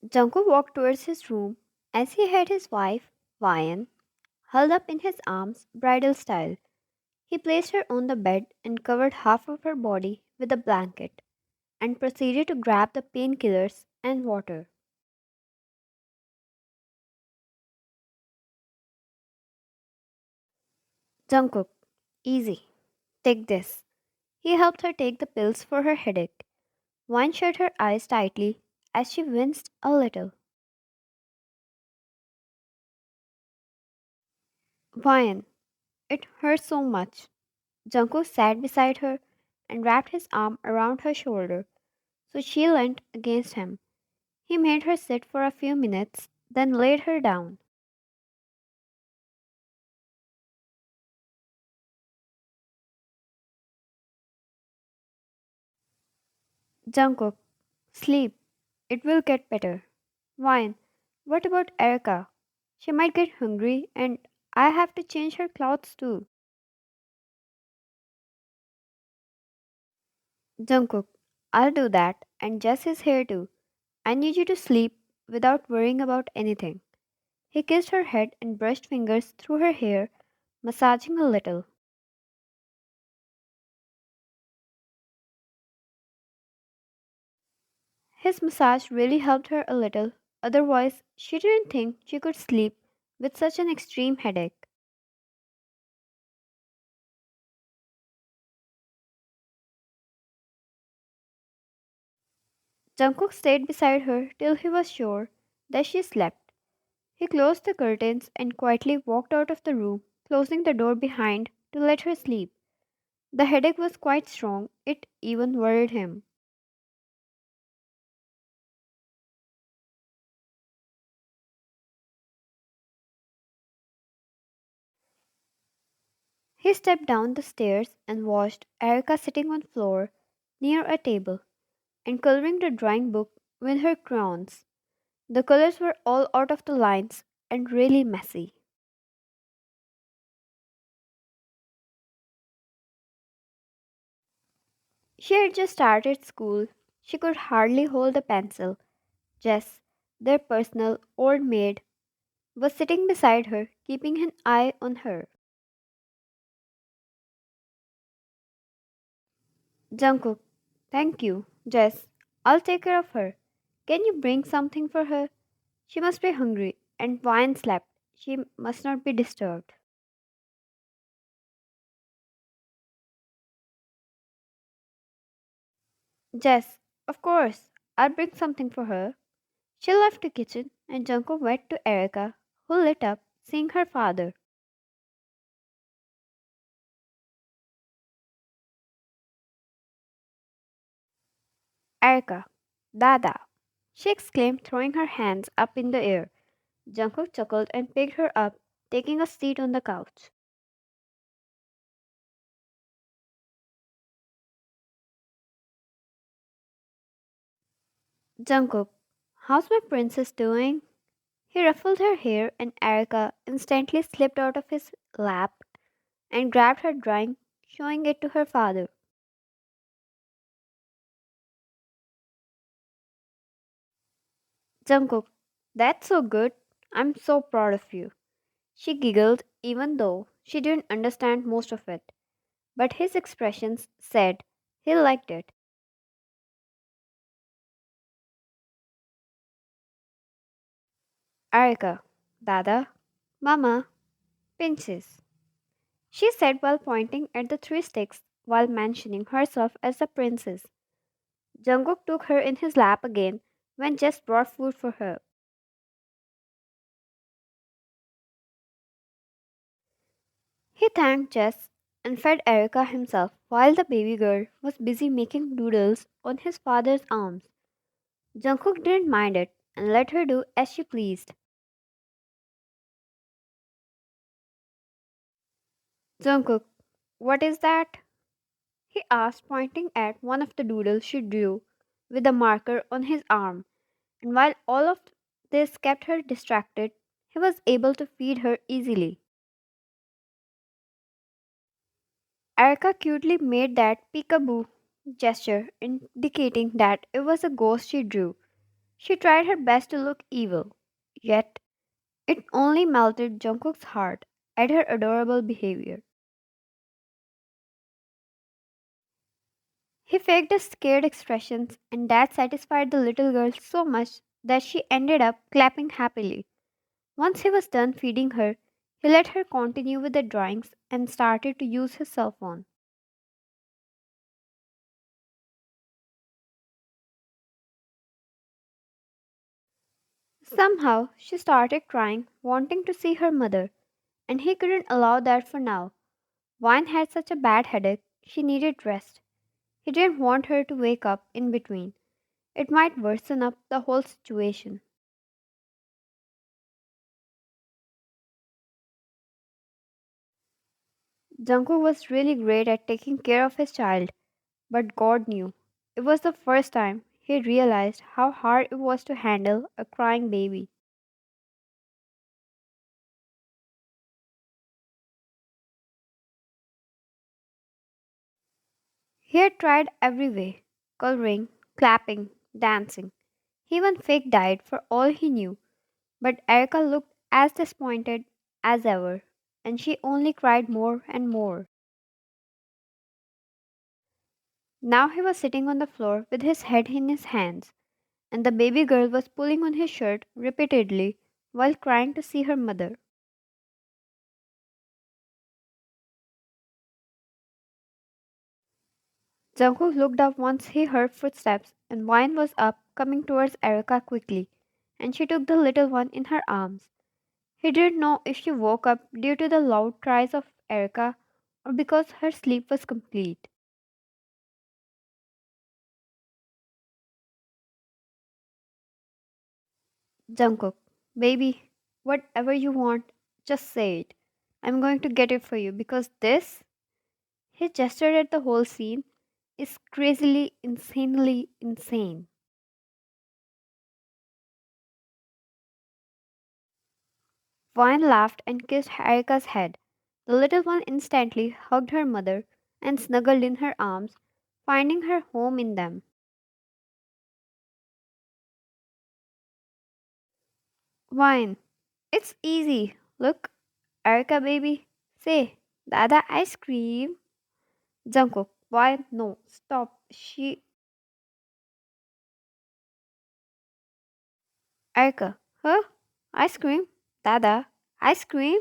Jungkook walked towards his room as he had his wife, Vian, held up in his arms, bridal style. He placed her on the bed and covered half of her body with a blanket and proceeded to grab the painkillers and water. Jungkook, easy. Take this. He helped her take the pills for her headache. Vine shut her eyes tightly as she winced a little. Vine, it hurts so much. Jungkook sat beside her and wrapped his arm around her shoulder, so she leant against him. He made her sit for a few minutes, then laid her down. Jungkook, sleep. It will get better. Vine, what about Erica? She might get hungry and I have to change her clothes too. Jungkook, I'll do that and Jess is here too. I need you to sleep without worrying about anything. He kissed her head and brushed fingers through her hair, massaging a little. His massage really helped her a little, otherwise, she didn't think she could sleep with such an extreme headache. Jungkook stayed beside her till he was sure that she slept. He closed the curtains and quietly walked out of the room, closing the door behind to let her sleep. The headache was quite strong, it even worried him. He stepped down the stairs and watched Erica sitting on floor near a table and coloring the drawing book with her crayons. The colors were all out of the lines and really messy. She had just started school. She could hardly hold a pencil. Jess, their personal old maid, was sitting beside her, keeping an eye on her. Jungkook, thank you, Jess. I'll take care of her. Can you bring something for her? She must be hungry, and Vine slept. She must not be disturbed. Jess, of course, I'll bring something for her. She left the kitchen, and Jungkook went to Erica, who lit up, seeing her father. Erica, Dada, she exclaimed, throwing her hands up in the air. Jungkook chuckled and picked her up, taking a seat on the couch. Jungkook, how's my princess doing? He ruffled her hair, and Erica instantly slipped out of his lap and grabbed her drawing, showing it to her father. Jungkook, that's so good. I'm so proud of you. She giggled, even though she didn't understand most of it. But his expressions said he liked it. Erica, Dada, Mama, pinches, she said while pointing at the three sticks while mentioning herself as a princess. Jungkook took her in his lap again when Jess brought food for her. He thanked Jess and fed Erica himself while the baby girl was busy making doodles on his father's arms. Jungkook didn't mind it and let her do as she pleased. Jungkook, what is that? He asked, pointing at one of the doodles she drew with a marker on his arm. And while all of this kept her distracted, he was able to feed her easily. Erica cutely made that peekaboo gesture, indicating that it was a ghost she drew. She tried her best to look evil, yet it only melted Jungkook's heart at her adorable behavior. He faked a scared expressions and that satisfied the little girl so much that she ended up clapping happily. Once he was done feeding her, he let her continue with the drawings and started to use his cell phone. Somehow, she started crying, wanting to see her mother, and he couldn't allow that for now. Vine had such a bad headache, she needed rest. He didn't want her to wake up in between. It might worsen up the whole situation. Jungkook was really great at taking care of his child, but God knew. It was the first time he realized how hard it was to handle a crying baby. He had tried every way coloring, clapping, dancing. He even fake died for all he knew, but Erica looked as disappointed as ever, and she only cried more and more. Now he was sitting on the floor with his head in his hands, and the baby girl was pulling on his shirt repeatedly while crying to see her mother. Jungkook looked up once he heard footsteps, and Wine was up, coming towards Erica quickly, and she took the little one in her arms. He didn't know if she woke up due to the loud cries of Erica or because her sleep was complete. Jungkook, baby, whatever you want, just say it. I'm going to get it for you because this, he gestured at the whole scene, is crazily, insanely insane. Vine laughed and kissed Erica's head. The little one instantly hugged her mother and snuggled in her arms, finding her home in them. Vine, it's easy. Look, Erica baby, say, Dada ice cream. Jungkook, why no, stop. Erica, huh? Ice cream? Dada, ice cream?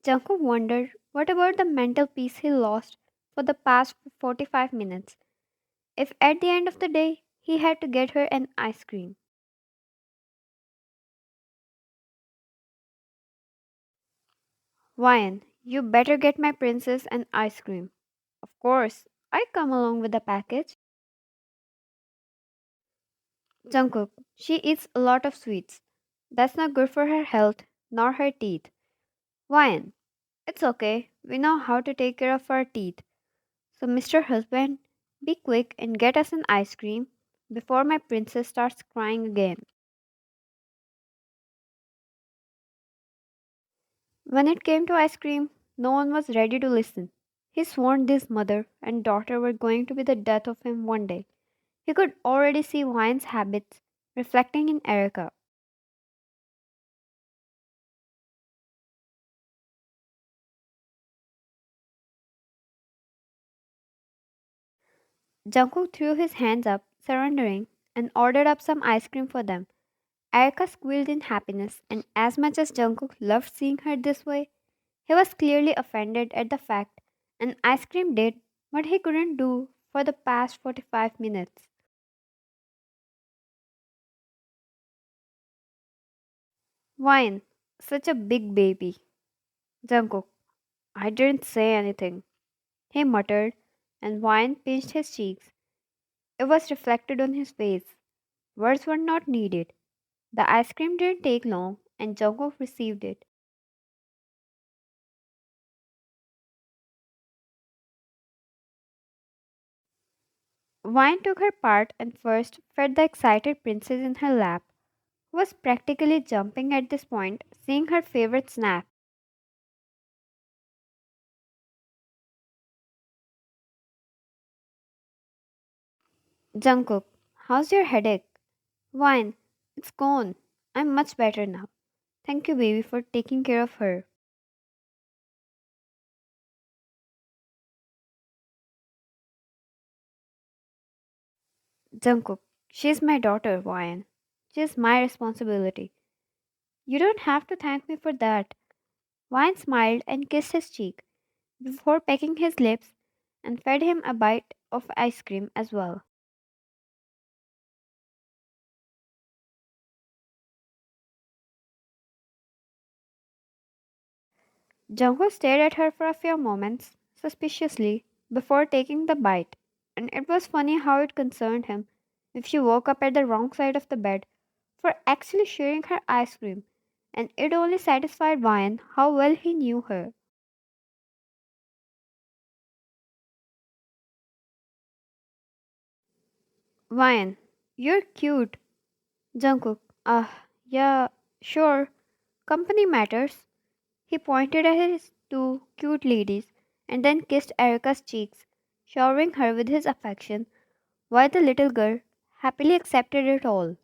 Jungkook wondered what about the mental peace he lost for the past 45 minutes if at the end of the day he had to get her an ice cream. Ryan, you better get my princess an ice cream. Of course, I come along with the package. Jungkook, she eats a lot of sweets. That's not good for her health nor her teeth. Ryan, it's okay. We know how to take care of our teeth. So, Mr. Husband, be quick and get us an ice cream before my princess starts crying again. When it came to ice cream, no one was ready to listen. He sworn this mother and daughter were going to be the death of him one day. He could already see Vine's habits reflecting in Erica. Jungkook threw his hands up, surrendering, and ordered up some ice cream for them. Erica squealed in happiness, and as much as Jungkook loved seeing her this way, he was clearly offended at the fact an ice cream did what he couldn't do for the past 45 minutes. Wine, such a big baby. Jungkook, I didn't say anything, he muttered, and Wine pinched his cheeks. It was reflected on his face. Words were not needed. The ice cream didn't take long, and Jungkook received it. Wine took her part and first fed the excited princess in her lap, who was practically jumping at this point, seeing her favorite snack. Jungkook, how's your headache? Wine, it's gone. I'm much better now. Thank you, baby, for taking care of her. Jungkook, she's my daughter, Wine. She's my responsibility. You don't have to thank me for that. Wine smiled and kissed his cheek before pecking his lips and fed him a bite of ice cream as well. Jungkook stared at her for a few moments, suspiciously, before taking the bite, and it was funny how it concerned him if she woke up at the wrong side of the bed for actually sharing her ice cream, and it only satisfied Ryan how well he knew her. Ryan, you're cute. Jungkook, yeah, sure. Company matters. He pointed at his two cute ladies and then kissed Erica's cheeks, showering her with his affection, while the little girl happily accepted it all.